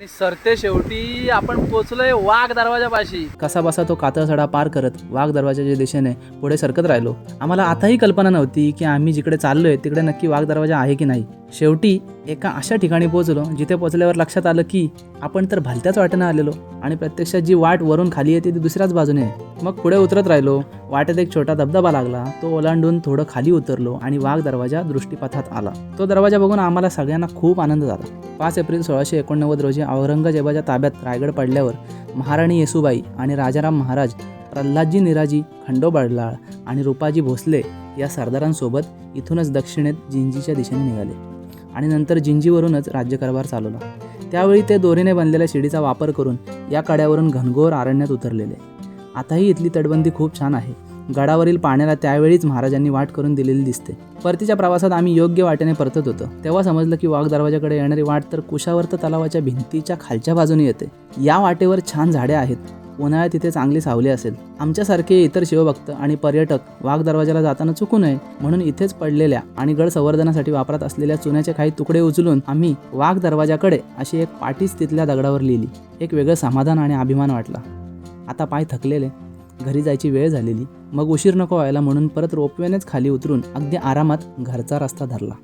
आणि सरते शेवटी आपण पोचलोय वाघ दरवाजापाशी. कसा बसा तो कातळसडा पार करत वाघ दरवाजाच्या दिशेने पुढे सरकत राहिलो. आम्हाला आताही कल्पना नव्हती की आम्ही जिकडे चाललोय तिकडे नक्की वाघ दरवाजा आहे की नाही. शेवटी एका अशा ठिकाणी पोहोचलो जिथे पोहोचल्यावर लक्षात आलं की आपण तर भलत्याच वाटेनं आलेलो आणि प्रत्यक्षात जी वाट वरून खाली येते ती दुसऱ्याच बाजूने आहे. मग पुढे उतरत राहिलो. वाटेत एक छोटा धबधबा लागला. तो ओलांडून थोडं खाली उतरलो आणि वाघ दरवाजा दृष्टीपथात आला. तो दरवाजा बघून आम्हाला सगळ्यांना खूप आनंद झाला. 5 एप्रिल 1689 रोजी औरंगजेबाच्या ताब्यात रायगड पडल्यावर महाराणी येसूबाई आणि राजाराम महाराज, प्रल्हादजी निराजी, खंडो बडलाळ आणि रूपाजी भोसले या सरदारांसोबत इथूनच दक्षिणेत जिंजीच्या दिशेने निघाले आणि नंतर जिंजीवरूनच राज्यकारभार चालवला. त्यावेळी ते दोरीने बनलेल्या शिडीचा वापर करून या कड्यावरून घनघोर अरण्यात उतरलेले. आताही इथली तटबंदी खूप छान आहे. गडावरील पाण्याला त्यावेळीच महाराजांनी वाट करून दिलेली दिसते. परतीच्या प्रवासात आम्ही योग्य वाटेने परतत होतो तेव्हा समजलं की वाघ दरवाजाकडे येणारी वाट तर कुशावर्त तलावाच्या भिंतीच्या खालच्या बाजूने येते. या वाटेवर छान झाडे आहेत. उन्हाळ्यात तिथे चांगली सावली असेल. आमच्यासारखे इतर शिवभक्त आणि पर्यटक वाघ दरवाजाला जाताना चुकू नये म्हणून इथेच पडलेल्या आणि गड संवर्धनासाठी वापरत असलेल्या चुन्याचे काही तुकडे उचलून आम्ही वाघ दरवाजाकडे अशी एक पाटीच तिथल्या दगडावर लिहिली. एक वेगळं समाधान आणि अभिमान वाटला. आता पाय थकलेले, घरी जायची वेळ झालेली. मग उशीर नको व्हायला म्हणून परत रोपवेनेच खाली उतरून अगदी आरामात घरचा रस्ता धरला.